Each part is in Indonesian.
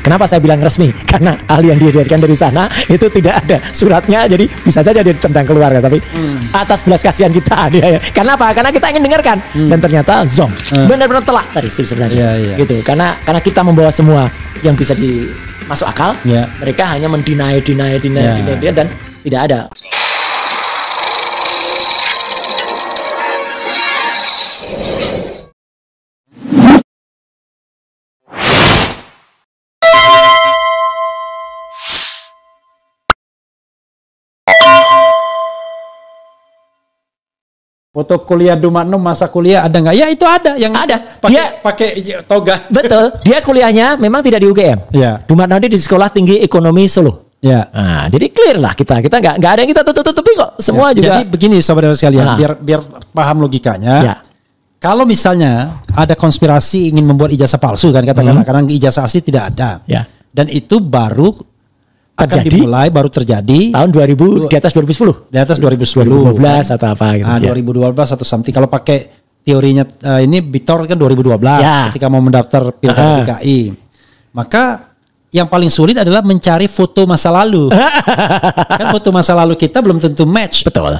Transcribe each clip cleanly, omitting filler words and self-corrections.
Kenapa saya bilang resmi? Karena ahli yang diedarkan dari sana itu tidak ada suratnya, jadi bisa saja dia ditendang keluar ya. Tapi atas belas kasihan kita dia ya. Kenapa? Karena kita ingin dengarkan dan ternyata zong benar-benar telak tadi sebenarnya. Gitu. Karena kita membawa semua yang bisa masuk akal. Mereka hanya mendinai dan tidak ada. Foto kuliah Dumatno masa kuliah ada nggak? Ya itu ada yang ada. Pakai toga. Betul. Dia kuliahnya memang tidak di UGM. Ya. Dumatno di Sekolah Tinggi Ekonomi Solo. Ya. Nah, jadi clear lah kita nggak ada yang kita tutup-tutupi kok. Semua juga. Jadi begini saudara sekalian, biar paham logikanya. Ya. Kalau misalnya ada konspirasi ingin membuat ijazah palsu kan katakanlah karena ijazah asli tidak ada. Ya. Dan itu baru akan dimulai baru terjadi tahun 2000 di atas 2010. Di atas 2010 2012 kan? Atau apa gitu. 2012 atau something. Kalau pakai teorinya ini Victor kan 2012 ketika mau mendaftar Pilkada DKI. Maka yang paling sulit adalah mencari foto masa lalu. Kan foto masa lalu kita belum tentu match. Betul.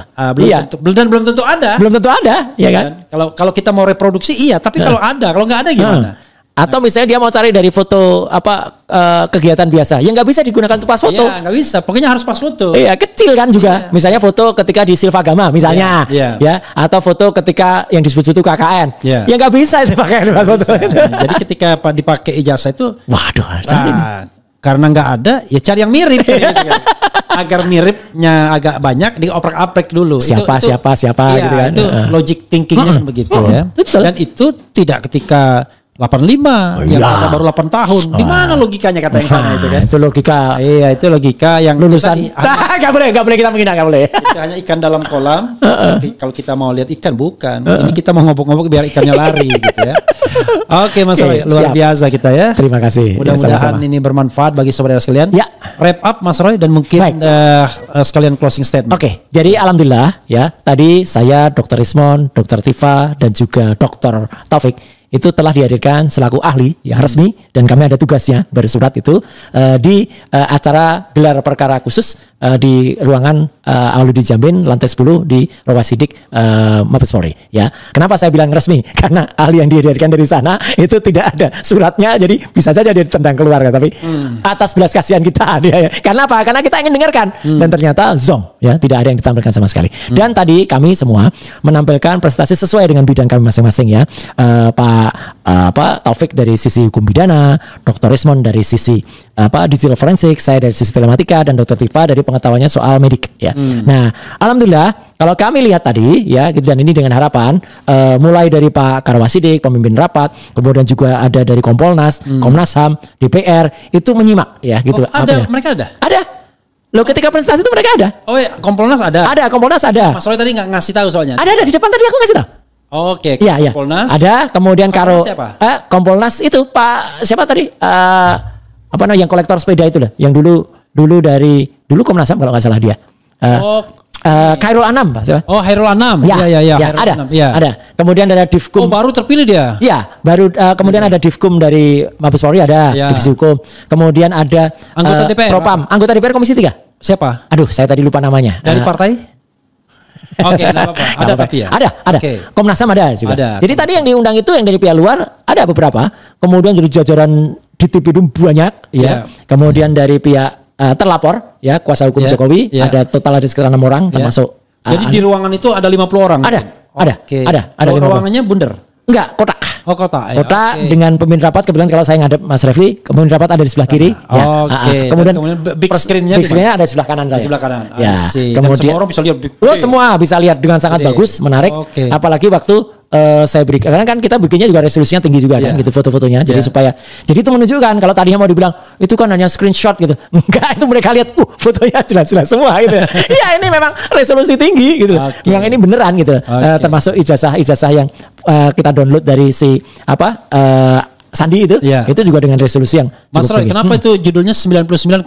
Belum tentu ada. Belum tentu ada, ya kan? Kalau kita mau reproduksi iya, tapi kalau nggak ada gimana? Atau misalnya dia mau cari dari foto kegiatan biasa, yang nggak bisa digunakan untuk pas foto. Iya, nggak bisa. Pokoknya harus pas foto. Iya, kecil kan juga. Misalnya foto ketika di Silvagama misalnya, ya. Atau foto ketika yang disebut itu KKN, ya nggak bisa itu pakai foto. Jadi ketika dipakai ijazah itu, waduh, karena nggak ada, ya cari yang mirip. Agar miripnya agak banyak dioprek-aprek dulu. Siapa gitu kan? Itu logic thinkingnya begitu ya. Betul. Dan itu tidak ketika 85 yang kata baru 8 tahun. Di mana logikanya kata yang sana itu kan? Itu logika. Iya, itu logika yang lulusan. Enggak boleh kita menghina, enggak boleh. Itu hanya ikan dalam kolam. Kalau kita mau lihat ikan bukan. Ini kita mau ngobok-ngobok biar ikannya lari gitu ya. Oke, Mas Roy, luar biasa kita ya. Terima kasih. Mudah-mudahan ini bermanfaat bagi saudara sekalian. Ya. Wrap up Mas Roy dan mungkin sekalian closing statement. Oke, jadi alhamdulillah ya. Tadi saya Dr. Ismon, Dr. Tifa dan juga Dr. Taufik itu telah dihadirkan selaku ahli ya resmi dan kami ada tugasnya bersurat itu di acara gelar perkara khusus di ruangan Auludi Jamin lantai 10 di Rawasidik Mabes Polri ya. Kenapa saya bilang resmi? Karena ahli yang dihadirkan dari sana itu tidak ada suratnya, jadi bisa saja dia ditendang keluar ya. Tapi atas belas kasihan kita dia ya. Karena apa? Karena kita ingin dengarkan dan ternyata zong ya, tidak ada yang ditampilkan sama sekali. Dan tadi kami semua menampilkan prestasi sesuai dengan bidang kami masing-masing ya. Pak Taufik dari sisi hukum pidana, Dr. Ismon dari sisi digital forensik, saya dari sisi telematika, dan Dr. Tifa dari pengetahuannya soal medik ya. Nah, alhamdulillah kalau kami lihat tadi ya, dan ini dengan harapan mulai dari Pak Karawasidik pemimpin rapat, kemudian juga ada dari Kompolnas, Komnas HAM, DPR itu menyimak ya gitu. Mereka ada? Ada. Loh, ketika presentasi itu mereka ada. Oh ya, Kompolnas ada. Ada, Kompolnas ada. Mas Roy tadi nggak ngasih tahu soalnya. Ada di depan tadi aku ngasih tahu. Oke, iya. Kompolnas. Ada, kemudian siapa? Kompolnas itu Pak siapa tadi? Apa namanya yang kolektor sepeda itu lah, yang dulu Komnas HAM kalau nggak salah dia. Khairul Anam, Pak. Siapa? Oh, Khairul Anam. Iya. Ada. Kemudian ada Divkum. Oh, baru terpilih dia. Iya, baru kemudian ada Divkum dari Mabes Polri ada, Divisi Hukum. Kemudian ada anggota DPR. Propam, anggota DPR Komisi 3. Siapa? Aduh, saya tadi lupa namanya. Dari partai? Oke, enggak apa-apa. Ada tapi ya. Ada. Okay. Komnas HAM ada juga. Ada. Jadi tadi yang diundang itu yang dari pihak luar ada beberapa. Kemudian dari jajaran di TV itu banyak ya. Kemudian dari pihak terlapor ya, kuasa hukum Jokowi ada total ada sekitar 6 orang termasuk. Jadi di ruangan itu ada 50 orang. Ada. Ruangannya bundar. Enggak, kotak. Oh, kotak. Dengan pemimpin rapat, kebetulan kalau saya ngadep Mas Refli, pemimpin rapat ada di sebelah kiri. Kemudian big screen-nya ada di sebelah kanan saya. Di sebelah kanan. Ya. Kemudian semua orang bisa lihat. Semua bisa lihat dengan sangat bagus, menarik. Apalagi waktu saya berikan, karena kan kita bikinnya juga resolusinya tinggi juga kan, gitu foto-fotonya. Jadi jadi itu menunjukkan kalau tadinya mau dibilang itu kan hanya screenshot gitu, enggak, itu mereka lihat, fotonya jelas-jelas semua gitu. Ya ini memang resolusi tinggi gitu. Memang ini beneran gitu. Termasuk ijazah yang kita download dari si Sandi itu juga dengan resolusi yang Mas Roy, kenapa itu judulnya 99,9%?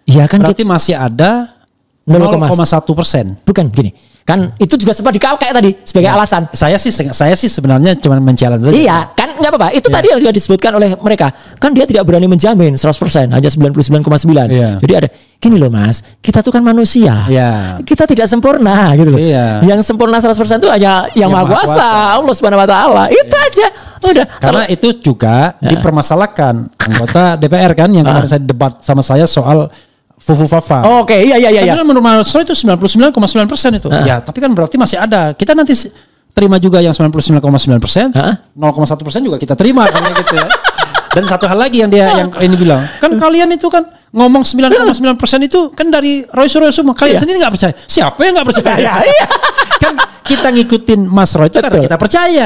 Iya kan, berarti masih ada 0,1%. Bukan gini. Kan itu juga sempat dikawal kayak tadi sebagai alasan. Saya sih sebenarnya cuma men-challenge saja. Iya, kan nggak apa-apa. Itu tadi yang juga disebutkan oleh mereka. Kan dia tidak berani menjamin 100%, hanya 99,9. Jadi ada gini loh Mas, kita tuh kan manusia. Kita tidak sempurna gitu loh. Yang sempurna 100% itu hanya yang Maha Kuasa, Allah Subhanahu wa taala. Itu aja. Udah. Karena itu juga dipermasalahkan anggota DPR kan yang kemarin saya debat sama saya soal Fufu-Fafa. Oke, iya. Sebenarnya menurut Mahasiswa itu 99,9% itu. Ya, tapi kan berarti masih ada. Kita nanti terima juga yang 99,9%, 0,1% juga kita terima kan gitu ya. Dan satu hal lagi yang yang ini bilang, kan kalian itu kan ngomong 9,9% itu kan dari Roy Suryo semua. Kalian sendiri nggak percaya. Siapa yang nggak percaya? Kan kita ngikutin Mas Roy itu karena kita percaya.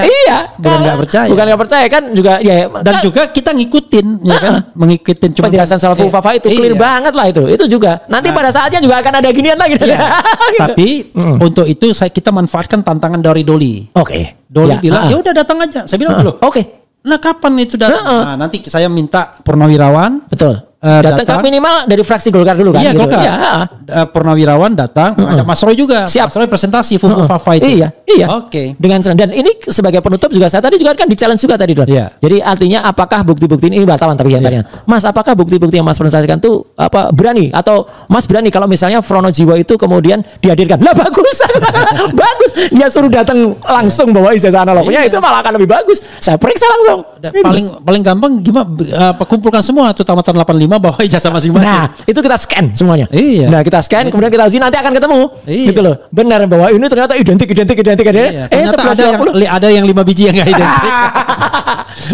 Bukan nggak percaya. Bukan nggak percaya kan juga ya. Dan juga kita ngikutin ya kan, mengikutin cuma penjelasan soal Fufu-Fafa itu clear banget lah itu. Itu juga. Nanti pada saatnya juga akan ada ginian lagi. Tapi untuk itu kita manfaatkan tantangan dari Doli. Doli bilang ya udah datang aja. Saya bilang loh. Nah kapan itu datang? Nah nanti saya minta Purnawirawan. Betul. Datang minimal dari fraksi Golkar dulu kan. Iya gitu. Golkar. Purnawirawan datang, ngajak Mas Roy juga. Siap. Mas Roy presentasi Fufu-Fafa itu. Iya. Dengan senang. Dan ini sebagai penutup juga saya tadi juga kan di challenge juga tadi Don. Jadi artinya apakah bukti-bukti ini wartawan tapi yang tanya, Mas apakah bukti-bukti yang Mas presentasikan tuh berani atau Mas berani kalau misalnya Frono Jiwo itu kemudian dihadirkan? Lah bagus. Bagus. Dia suruh datang langsung bawa ijazah analognya itu malah akan lebih bagus. Saya periksa langsung. Paling gampang gimana kumpulkan semua tuh tamatan 85 bawa ijazah masing-masing. Nah, itu kita scan semuanya. Nah, kita scan kemudian kita uji nanti akan ketemu. Gitu loh. Benar bahwa ini ternyata identik. Ada yang 5 biji yang enggak identik.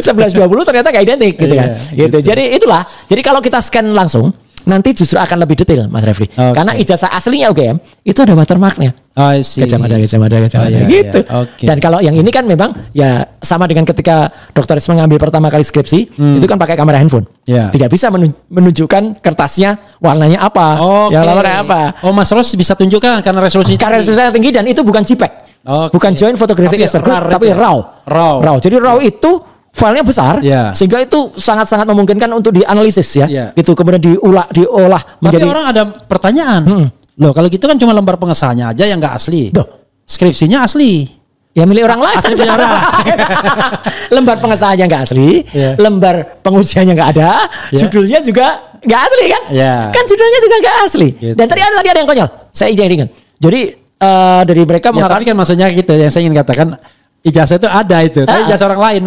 11-20 ternyata enggak identik gitu kan. Gitu. Jadi itulah. Jadi kalau kita scan langsung nanti justru akan lebih detail Mas Refli. Karena ijazah aslinya UGM itu ada watermarknya. Kacamata gitu. Dan kalau yang ini kan memang ya sama dengan ketika Dr. Isma mengambil pertama kali skripsi, itu kan pakai kamera handphone. Tidak bisa menunjukkan kertasnya warnanya apa, yang warnanya apa. Mas Ros bisa tunjukkan karena resolusinya tinggi dan itu bukan JPEG. Bukan Joint Photographic Expert Group, tapi RAW. Jadi RAW itu filenya besar, sehingga itu sangat-sangat memungkinkan untuk dianalisis ya. Itu kemudian diolah menjadi. Tapi orang ada pertanyaan. Loh, kalau gitu kan cuma lembar pengesahannya aja yang nggak asli. Skripsinya asli. Ya milik orang lain. Asli punya orang. Lembar pengesahannya nggak asli, lembar pengujiannya nggak ada, judulnya juga nggak asli kan? Kan judulnya juga nggak asli. Dan tadi ada yang konyol. Saya ingat. Jadi dari mereka mengatakan. Tapi kan maksudnya gitu yang saya ingin katakan. Ijazah itu ada itu, tapi ijazah orang lain.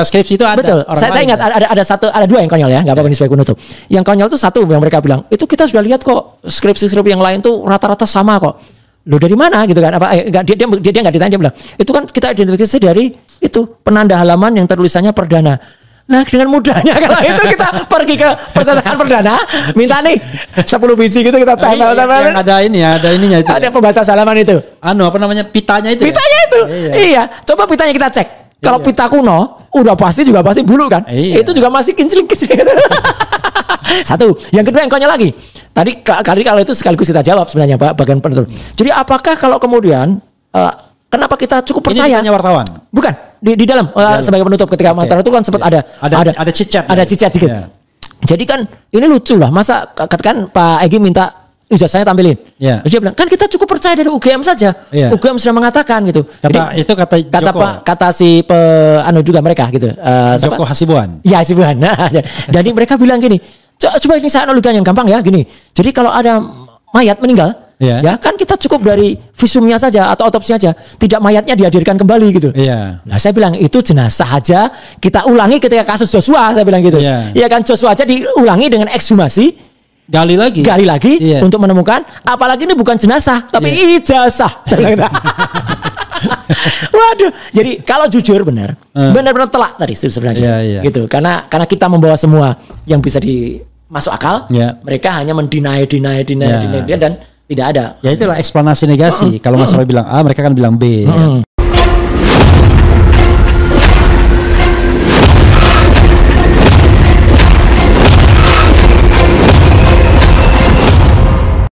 Skripsi itu ada. Betul. Saya ingat ada dua yang konyol ya, nggak apa-apa ini sebagai penutup. Yang konyol itu satu yang mereka bilang, itu kita sudah lihat kok skripsi yang lain tuh rata-rata sama kok. Loh dari mana gitu kan? Dia nggak ditanya, dia bilang itu kan kita identifikasi dari itu penanda halaman yang tertulisannya perdana. Nah dengan mudahnya kalau itu kita pergi ke percetakan perdana, minta nih 10 biji gitu kita tempel. Yang ada ini ya, ada ininya itu. Ada pembatas halaman itu. Apa namanya pitanya itu? Pitanya itu. Iya. Coba pitanya kita cek. Kalau pita kuno, udah pasti bulu kan. Itu juga masih kincling. Satu. Yang kedua yang konyol lagi. Tadi kalau itu sekaligus kita jawab sebenarnya Pak bagian penutup. Jadi apakah kalau kemudian kenapa kita cukup percaya? Ini wartawan. Bukan di dalam sebagai penutup ketika material itu kan sempat ada cicet dikit. Jadi kan ini lucu lah. Masa kan Pak Egy minta ijazahnya tampilin. Terus dia bilang kan kita cukup percaya dari UGM saja. UGM sudah mengatakan gitu. Kata si juga mereka gitu. Joko Hasibuan. Ya Hasibuan. Nah, jadi mereka bilang gini. Coba ini saya analogikan yang gampang ya gini. Jadi kalau ada mayat meninggal. Ya kan kita cukup dari visumnya saja atau otopsi saja, tidak mayatnya dihadirkan kembali gitu. Nah saya bilang itu jenazah aja kita ulangi ketika kasus Joshua, saya bilang gitu. Ya kan Joshua aja diulangi dengan ekshumasi, gali lagi untuk menemukan, apalagi ini bukan jenazah tapi ijazah. Waduh, jadi kalau jujur benar-benar telak tadi sebenarnya, gitu. Karena kita membawa semua yang bisa masuk akal, mereka hanya mendinai dan tidak ada. Ya itulah eksplanasi negasi. Kalau Mas Roy bilang A, mereka kan bilang B.